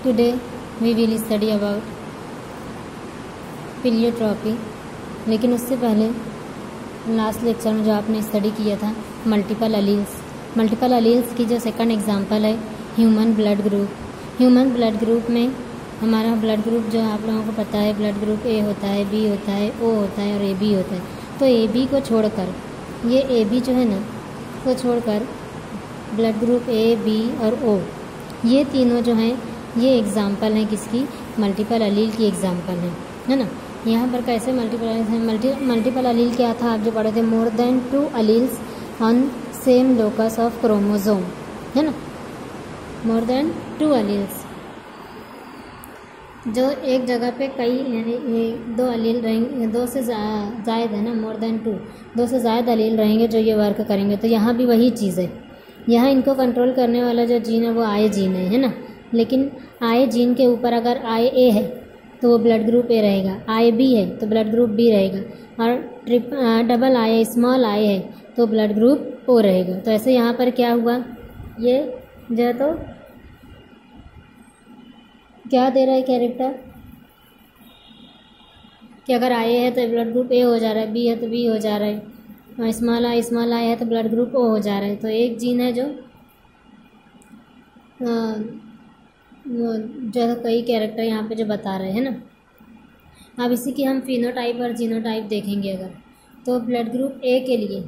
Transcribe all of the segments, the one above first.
Today we will study about प्लीयोट्रॉपी। लेकिन उससे पहले लास्ट लेक्चर में जो आपने स्टडी किया था मल्टीपल अलील्स की जो सेकंड एग्जांपल है human blood group. Human blood group में हमारा ब्लड ग्रुप जो आप लोगों को पता है, ब्लड ग्रुप ए होता है, बी होता है, ओ होता है और ए बी होता है। तो ए बी को छोड़कर, ये ए बी जो है ना, को छोड़कर ब्लड ग्रुप ए बी और ओ, ये तीनों जो हैं ये एग्जाम्पल हैं किसकी? मल्टीपल अलील की एग्जाम्पल है ना। यहाँ पर कैसे मल्टीपल अलील क्या था? आप जो पढ़े थे, more than 2 alleles on same locus of chromosome, है ना। मोर देन 2 अलील्स, जो एक जगह पे कई यानी 2 अलील रहेंगे, 2 से ज़ायद है ना, मोर देन 2 से ज़ायद अलील रहेंगे जो ये वर्क करेंगे। तो यहाँ भी वही चीज़ है। यहाँ इनको कंट्रोल करने वाला जो जीन है वो आई जीन है ना। लेकिन आई जीन के ऊपर अगर आई ए है तो वो ब्लड ग्रुप ए रहेगा, आई बी है तो ब्लड ग्रुप बी रहेगा, और डबल आई स्मॉल आई है तो ब्लड ग्रुप ओ रहेगा। तो ऐसे यहाँ पर क्या हुआ, ये जो है तो क्या दे रहा है कैरेक्टर कि अगर आई है तो ब्लड ग्रुप ए हो जा रहा है, बी है तो बी हो जा रहा है, और स्मॉल आई है तो ब्लड ग्रुप ओ हो जा रहा है। तो एक जीन है जो कई कैरेक्टर यहाँ पे जो बता रहे हैं ना। अब इसी की हम फिनोटाइप और जीनोटाइप देखेंगे अगर, तो ब्लड ग्रुप ए के लिए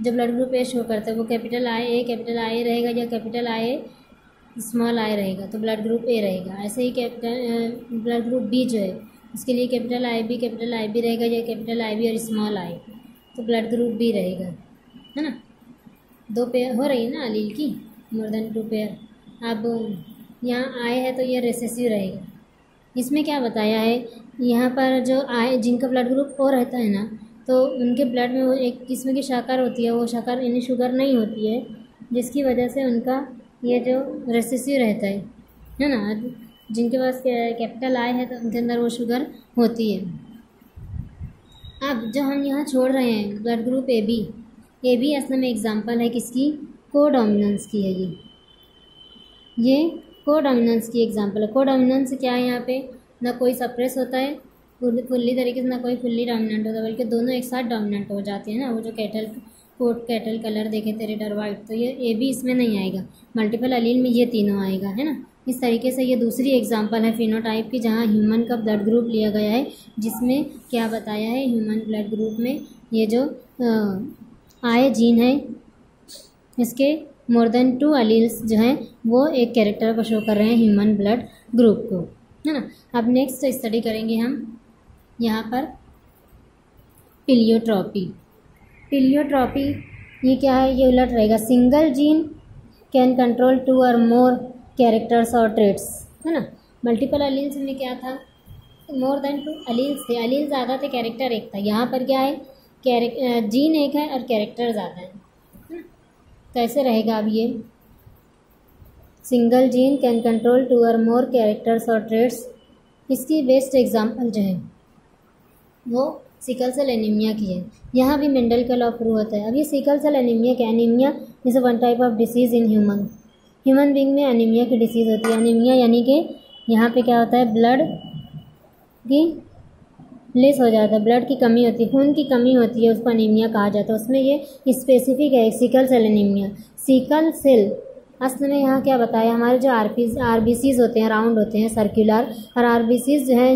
जो ब्लड ग्रुप ए शो करता है वो कैपिटल आई रहेगा या कैपिटल आई स्मॉल आई रहेगा तो ब्लड ग्रुप ए रहेगा। ऐसे ही कैपिटल ब्लड ग्रुप बी जो है उसके लिए कैपिटल आई बी रहेगा या कैपिटल आई बी और स्मॉल आई तो ब्लड ग्रुप बी रहेगा, है ना। 2 पेयर हो रही है ना अलील की, मोर देन 2 पेयर। अब यहाँ आए है तो ये रेसेसिव रहेगा। इसमें क्या बताया है, यहाँ पर जो आए जिनका ब्लड ग्रुप ओ रहता है ना, तो उनके ब्लड में वो एक किस्म की शक्कर होती है, वो शक्कर यानी शुगर नहीं होती है, जिसकी वजह से उनका ये जो रेसेसिव रहता है ना। जिनके पास कैपिटल आई है तो उनके अंदर वो शुगर होती है। अब जो हम यहाँ छोड़ रहे हैं ब्लड ग्रुप ए बी असल में एग्जाम्पल है किसकी? कोडोमिनेंस की है। ये कोडोमिनेंस की एग्जांपल है। कोडोमिनेंस क्या है? यहाँ पे ना कोई सप्रेस होता है फुल्ली तरीके से, ना कोई फुल्ली डोमिनेंट होता है, बल्कि दोनों एक साथ डोमिनेंट हो जाते हैं ना। वो जो कैटल कलर देखे थे, रेड और वाइट, तो ये ए बी इसमें नहीं आएगा। मल्टीपल अलील में ये तीनों आएगा, है ना। इस तरीके से ये दूसरी एग्जांपल है फिनोटाइप की, जहाँ ह्यूमन का ब्लड ग्रुप लिया गया है, जिसमें क्या बताया है, ह्यूमन ब्लड ग्रुप में ये जो आए जीन है इसके मोर देन 2 अलील्स जो हैं वो एक कैरेक्टर को शो कर रहे हैं ह्यूमन ब्लड ग्रुप को, है ना। अब नेक्स्ट स्टडी करेंगे हम यहाँ पर प्लीयोट्रॉपी। ये क्या है? ये उलट रहेगा। सिंगल जीन कैन कंट्रोल 2 और मोर कैरेक्टर्स और ट्रेट्स, है ना। मल्टीपल अलील्स में क्या था? मोर देन 2 अलील्स थे, अलील ज़्यादा थे, कैरेक्टर एक था। यहाँ पर क्या है? जीन एक है और कैरेक्टर ज़्यादा है। कैसे रहेगा? अब ये सिंगल जीन कैन कंट्रोल 2 और मोर कैरेक्टर्स और ट्रेट्स। इसकी बेस्ट एग्जांपल जो है वो सिकल सेल एनीमिया की है। यहाँ भी मेंडल का लॉ प्रूव होता है। अब ये सिकल सेल एनीमिया क्या? Anaemia is one type of disease in human being में एनीमिया की डिसीज़ होती है। एनीमिया यानी कि यहाँ पे क्या होता है, ब्लड की लेस हो जाता है, ब्लड की कमी होती है, खून की कमी होती है, उसको अनीमिया कहा जाता है। उसमें ये स्पेसिफिक है sickle cell anaemia. Sickle cell असल में यहाँ क्या बताया, हमारे जो आरबीसीज होते हैं राउंड होते हैं, सर्कुलर, और आरबीसीज जो है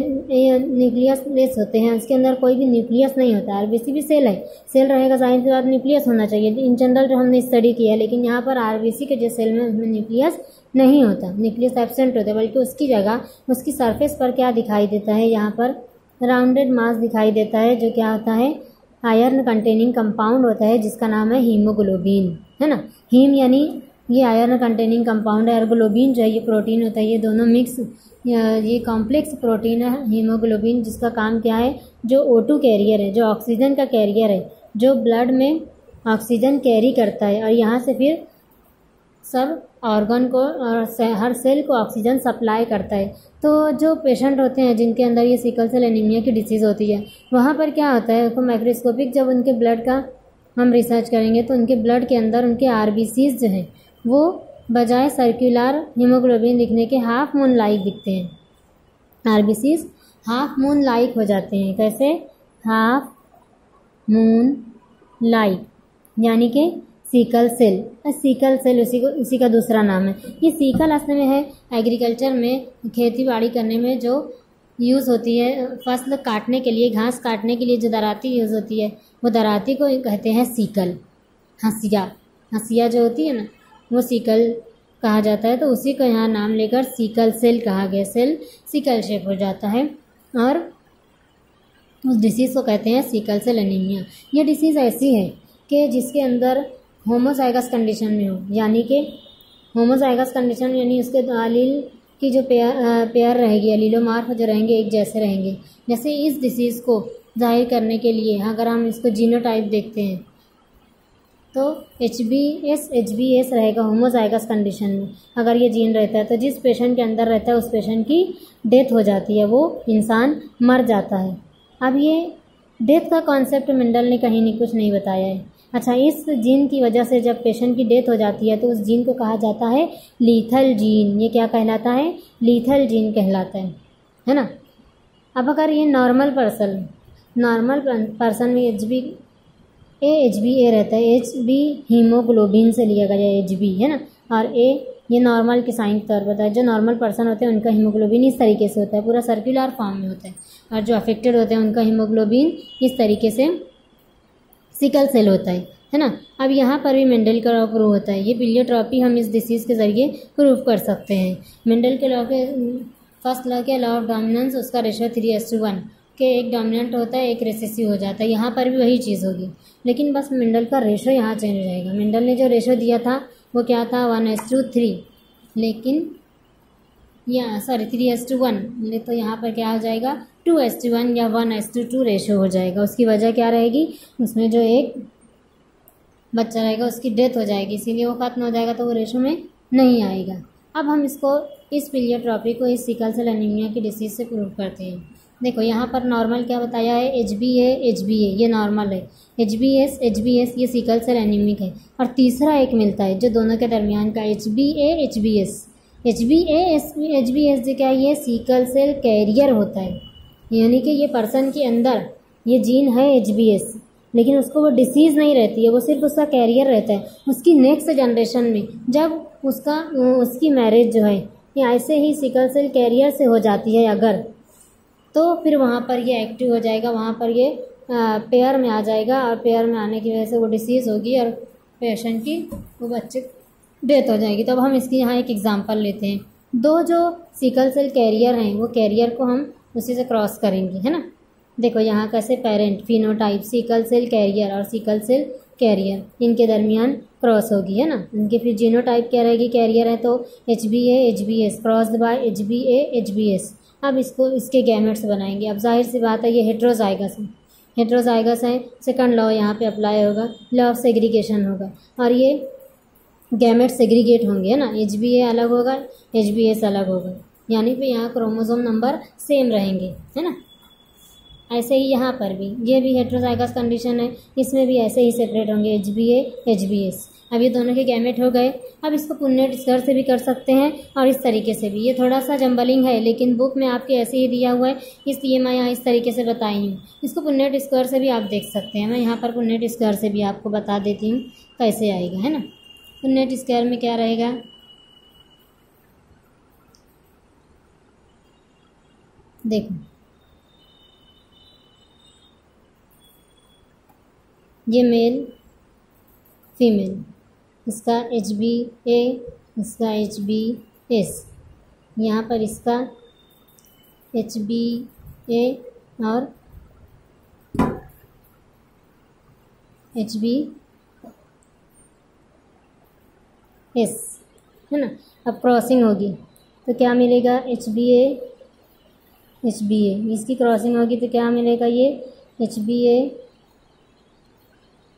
न्यूक्लियस लेस होते हैं, उसके अंदर कोई भी न्यूक्लियस नहीं होता। आरबीसी भी सेल है, सेल रहेगा साइंस के बाद न्यूक्लियस होना चाहिए इन जनरल जो हमने स्टडी किया है। लेकिन यहाँ पर आरबीसी के जो सेल में उसमें न्यूक्लियस नहीं होता, न्यूक्लियस एब्सेंट होता है, बल्कि उसकी जगह उसकी सरफेस पर क्या दिखाई देता है, यहाँ पर राउंडेड मास दिखाई देता है, जो क्या होता है, आयरन कंटेनिंग कंपाउंड होता है, जिसका नाम है हीमोग्लोबिन, है ना। हीम यानी ये आयरन कंटेनिंग कंपाउंड है, और ग्लोबिन जो है ये प्रोटीन होता है। ये दोनों मिक्स ये कॉम्प्लेक्स प्रोटीन है हीमोग्लोबिन, जिसका काम क्या है, जो O2 कैरियर है, जो ऑक्सीजन का कैरियर है, जो ब्लड में ऑक्सीजन कैरी करता है और यहाँ से फिर सब ऑर्गन को और हर सेल को ऑक्सीजन सप्लाई करता है। तो जो पेशेंट होते हैं जिनके अंदर ये सिकल सेल एनीमिया की डिसीज़ होती है, वहाँ पर क्या होता है, तो माइक्रोस्कोपिक जब उनके ब्लड का हम रिसर्च करेंगे तो उनके ब्लड के अंदर उनके आरबीसीज जो हैं वो बजाय सर्कुलर हीमोग्लोबिन दिखने के हाफ मून लाइक दिखते हैं। आरबीसीज हाफ मून लाइक हो जाते हैं। कैसे? हाफ मून लाइक, यानी कि सीकल सेल। सीकल सेल उसी का दूसरा नाम है। ये सीकल असल में है एग्रीकल्चर में, खेती बाड़ी करने में जो यूज़ होती है, फसल काटने के लिए, घास काटने के लिए जो दराती यूज़ होती है, वो दराती को कहते हैं सीकल। हंसिया जो होती है ना, वो सीकल कहा जाता है। तो उसी को यहाँ नाम लेकर सीकल सेल कहा गया। सेल सीकल शेप हो जाता है और उस डिसीज़ को कहते हैं सीकल सेल एनीमिया। ये डिसीज़ ऐसी है कि जिसके अंदर होमोजाइगस कंडीशन में हो, यानी कि होमोजाइगस कंडीशन यानी उसके एलील की जो पेयर रहेगी, एलीलोमार्फ जो रहेंगे, एक जैसे रहेंगे। जैसे इस डिसीज़ को जाहिर करने के लिए अगर हम इसको जीनोटाइप देखते हैं तो HbS रहेगा होमोजाइगस कंडीशन में। अगर ये जीन रहता है तो जिस पेशेंट के अंदर रहता है उस पेशेंट की डेथ हो जाती है, वो इंसान मर जाता है। अब ये डेथ का कॉन्सेप्ट मेंडल ने कहीं नहीं कुछ नहीं बताया है। अच्छा, इस जीन की वजह से जब पेशेंट की डेथ हो जाती है तो उस जीन को कहा जाता है लीथल जीन। ये क्या कहलाता है? लीथल जीन कहलाता है ना। अब अगर ये नॉर्मल पर्सन में HbA रहता है, HB हीमोग्लोबिन से लिया गया HB है ना, और A ये नॉर्मल के साइन के तौर पर होता है। जो नॉर्मल पर्सन होते हैं उनका हीमोग्लोबिन इस तरीके से होता है, पूरा सर्कुलर फॉर्म में होता है, और जो अफेक्टेड होते हैं उनका हीमोग्लोबिन इस तरीके से सिकल सेल होता है ना। अब यहाँ पर भी मेंडल का लॉ प्रूव होता है। ये पिलियोट्रॉपी हम इस डिसीज़ के ज़रिए प्रूव कर सकते हैं। मेंडल के लॉ के फर्स्ट लॉ के लॉ ऑफ डोमिनेंस, उसका रेशो 3:1 के एक डोमिनेंट होता है, एक रिसेसिव हो जाता है। यहाँ पर भी वही चीज़ होगी, लेकिन बस मेंडल का रेशो यहाँ चेंज हो जाएगा। मेंडल ने जो रेशो दिया था वो क्या था? 1:3, लेकिन 3:1, तो यहाँ पर क्या हो जाएगा? 2:1 या 1:2 रेशो हो जाएगा। उसकी वजह क्या रहेगी? उसमें जो एक बच्चा रहेगा उसकी डेथ हो जाएगी, इसीलिए वो खत्म हो जाएगा, तो वो रेशो में नहीं आएगा। अब हम इस पिलियोट्रॉपी को इस सिकल सेल एनीमिया की डिसीज़ से प्रूव करते हैं। देखो यहाँ पर नॉर्मल क्या बताया है? HbA ये नॉर्मल है। HbS ये सिकल सेल एनीमिक है। और तीसरा एक मिलता है जो दोनों के दरमियान का HbA HbS जो क्या है? ये सिकल सेल कैरियर होता है, यानी कि ये पर्सन के अंदर ये जीन है HbS, लेकिन उसको वो डिसीज़ नहीं रहती है, वो सिर्फ उसका कैरियर रहता है। उसकी नेक्स्ट जनरेशन में जब उसकी मैरिज जो है ये ऐसे ही सिकल सेल कैरियर से हो जाती है अगर, तो फिर वहाँ पर ये एक्टिव हो जाएगा, वहाँ पर ये पेयर में आ जाएगा, और पेयर में आने की वजह से वो डिसीज़ होगी और पेशेंट की, वो बच्चे डेथ हो जाएगी। तो अब हम इसकी यहाँ एक एग्जांपल लेते हैं। दो जो सिकल सेल कैरियर हैं वो कैरियर को हम उसी से क्रॉस करेंगे, है ना। देखो यहाँ कैसे parent phenotype sickle cell carrier और सिकल सेल कैरियर, इनके दरमियान क्रॉस होगी, है ना। इनके फिर जीनोटाइप क्या रहेगी? कैरियर है तो HbA HbS crossed by HbA HbS। अब इसके गैमेट्स बनाएंगे। अब जाहिर सी बात है ये हेट्रोजाइगस है। सेकंड लॉ यहाँ पे अप्लाई होगा, लॉ ऑफ सेग्रीगेशन होगा, और ये गैमेट सेग्रीगेट होंगे, है ना। HbA अलग होगा, HbS अलग होगा, यानी कि यहाँ क्रोमोसोम नंबर सेम रहेंगे, है ना। ऐसे ही यहाँ पर भी ये भी हेट्रोजाइगस कंडीशन है, इसमें भी ऐसे ही सेपरेट होंगे HbA HbS। अब ये दोनों के गैमेट हो गए। अब इसको पुन्नेट स्क्वायर से भी कर सकते हैं और इस तरीके से भी। ये थोड़ा सा जंबलिंग है, लेकिन बुक में आपके ऐसे ही दिया हुआ है, इसलिए मैं यहाँ इस तरीके से बताई हूँ। इसको पुन्नेट स्क्वायर से भी आप देख सकते हैं। मैं यहाँ पर पुन्नेट स्क्वायर से भी आपको बता देती हूँ कैसे आएगा, है ना। पुन्नेट स्क्वायर में क्या रहेगा? देखो ये मेल फीमेल, इसका HbA इसका HbS, यहाँ पर इसका HbA और HbS, है ना। अब क्रॉसिंग होगी तो क्या मिलेगा? HbA HbA, इसकी क्रॉसिंग होगी तो क्या मिलेगा? ये HbA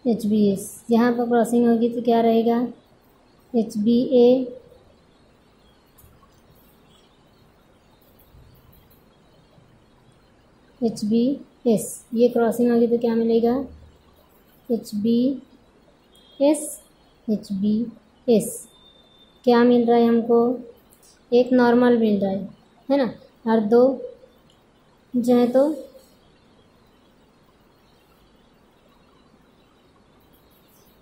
HbS। यहाँ पर क्रॉसिंग होगी तो क्या रहेगा? HbA HbS। ये क्रॉसिंग होगी तो क्या मिलेगा? HbS HbS। क्या मिल रहा है हमको, एक नॉर्मल मिल रहा है ना, और दो जो है तो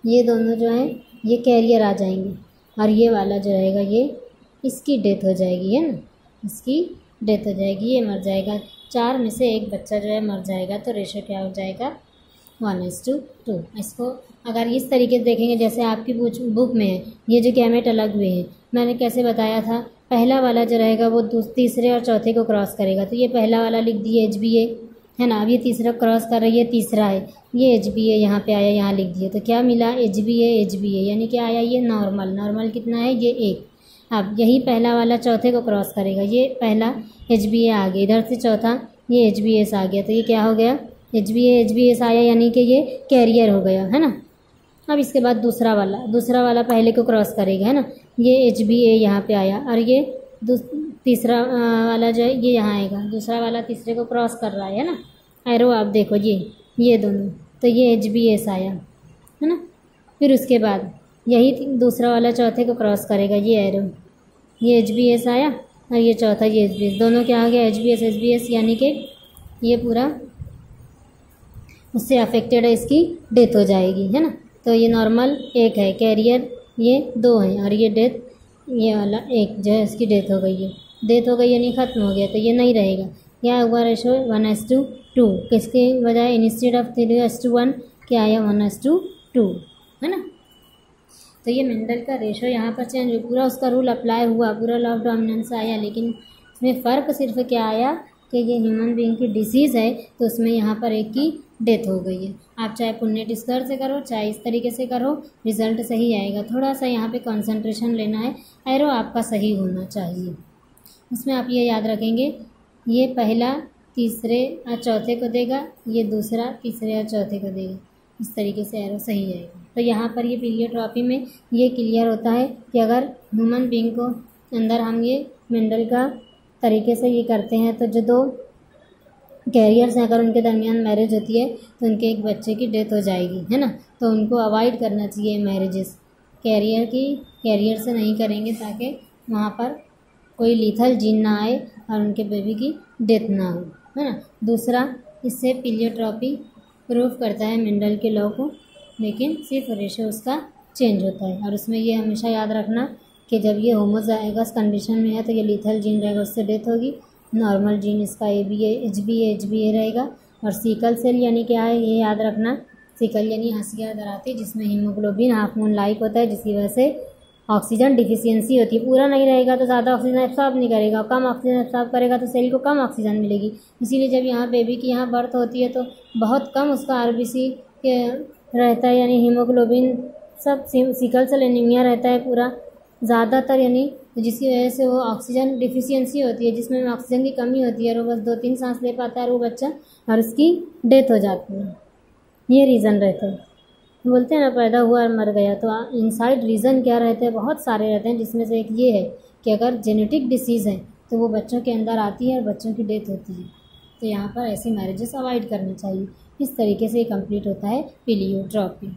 ये दोनों जो हैं ये कैरियर आ जाएंगे, और ये वाला जो रहेगा ये इसकी डेथ हो जाएगी, है ना, इसकी डेथ हो जाएगी, ये मर जाएगा। 4 में से एक बच्चा जो है मर जाएगा, तो रेशो क्या हो जाएगा 1:2। इसको अगर इस तरीके से देखेंगे जैसे आपकी बुक में है, ये जो गैमेट अलग हुए हैं, मैंने कैसे बताया था, पहला वाला जो रहेगा वो तीसरे और चौथे को क्रॉस करेगा, तो ये पहला वाला लिख दिए HBA, है ना। अब ये तीसरा क्रॉस कर रही है, तीसरा है ये HBA, यहाँ पे आया, यहाँ लिख दिए, तो क्या मिला HBA, यानी क्या आया ये नॉर्मल कितना है ये 1। अब यही पहला वाला चौथे को क्रॉस करेगा, ये पहला HBA आ गया, इधर से चौथा ये HBS आ गया, तो ये क्या हो गया HBS आया, यानी कि ये कैरियर हो गया, है ना। अब इसके बाद दूसरा वाला पहले को क्रॉस करेगा, है ना, ये HBA यहाँ पे आया, और ये तीसरा वाला जो है ये यहाँ आएगा, दूसरा वाला तीसरे को क्रॉस कर रहा है ना, एरो आप देखो ये दोनों, तो ये HBS आया, है ना। फिर उसके बाद यही दूसरा वाला चौथे को क्रॉस करेगा, ये एरो, ये HBS आया, और ये चौथा ये HBS, दोनों क्या आ गया HBS, यानी कि ये पूरा उससे अफेक्टेड है, इसकी डेथ हो जाएगी, है ना। तो ये नॉर्मल 1 है, कैरियर ये 2 है, और ये डेथ ये वाला 1 जो है इसकी डेथ हो गई यानी ख़त्म हो गया, तो ये नहीं रहेगा। क्या हुआ रेशो 1:2, किसके बजाय इंस्टेड ऑफ 3:1 क्या आया 1:2, है ना। तो ये मेंडल का रेशो यहाँ पर चेंज हुआ, पूरा उसका रूल अप्लाई हुआ, पूरा लॉ ऑफ डोमिनेंस आया, लेकिन इसमें फ़र्क सिर्फ क्या आया कि ये ह्यूमन बीइंग की डिसीज़ है, तो उसमें यहाँ पर एक की डेथ हो गई है। आप चाहे पुण्य स्तर से करो, चाहे इस तरीके से करो, रिज़ल्ट सही आएगा। थोड़ा सा यहाँ पे कंसंट्रेशन लेना है, एरो आपका सही होना चाहिए। इसमें आप ये याद रखेंगे, ये पहला तीसरे और चौथे को देगा, ये दूसरा तीसरे और चौथे को देगा, इस तरीके से एरो सही आएगा। तो यहाँ पर ये पीलियोट्रॉपी में ये क्लियर होता है कि अगर ह्यूमन बीइंग को अंदर हम ये मेंडल का तरीके से ये करते हैं, तो जो 2 कैरियर्स हैं, अगर उनके दरमियान मैरिज होती है तो उनके एक बच्चे की डेथ हो जाएगी, है ना। तो उनको अवॉइड करना चाहिए मैरिजेस, कैरियर से नहीं करेंगे, ताकि वहाँ पर कोई लीथल जीन ना आए और उनके बेबी की डेथ ना हो, है ना। दूसरा, इससे पीलियोट्रॉपी प्रूफ करता है मेंडल के लॉ को, लेकिन सिर्फ रेशो उसका चेंज होता है। और उसमें ये हमेशा याद रखना कि जब ये होमोजाइगस कंडीशन में है तो ये लीथल जीन रहेगा, उससे डेथ होगी। नॉर्मल जीन इसका HBA रहेगा। और सिकल सेल यानी क्या है ये याद रखना, सिकल यानी हंसिया दराती, जिसमें हीमोग्लोबिन हाफ मून लाइक होता है, जिसकी वजह से ऑक्सीजन डिफिशियंसी होती है। पूरा नहीं रहेगा तो ज़्यादा ऑक्सीजन एब्सॉर्ब नहीं करेगा, कम ऑक्सीजन एब्सॉर्ब करेगा तो सेल को कम ऑक्सीजन मिलेगी। इसीलिए जब यहाँ बेबी की यहाँ बर्थ होती है तो बहुत कम उसका RBC के रहता है, यानी हीमोग्लोबिन सब सिकल सेल एनीमिया रहता है पूरा ज़्यादातर, यानी जिसकी वजह से वो ऑक्सीजन डिफिशियंसी होती है, जिसमें ऑक्सीजन की कमी होती है, और वो बस 2-3 सांस ले पाता है वो बच्चा, और उसकी डेथ हो जाती है। ये रीज़न रहता है, बोलते हैं ना पैदा हुआ और मर गया। तो इनसाइड रीज़न क्या रहते हैं, बहुत सारे रहते हैं, जिसमें से एक ये है कि अगर जेनेटिक डिसीज़ है तो वो बच्चों के अंदर आती है और बच्चों की डेथ होती है। तो यहाँ पर ऐसी मैरिजेस अवॉइड करनी चाहिए। इस तरीके से कंप्लीट होता है पीलियोट्रॉपी।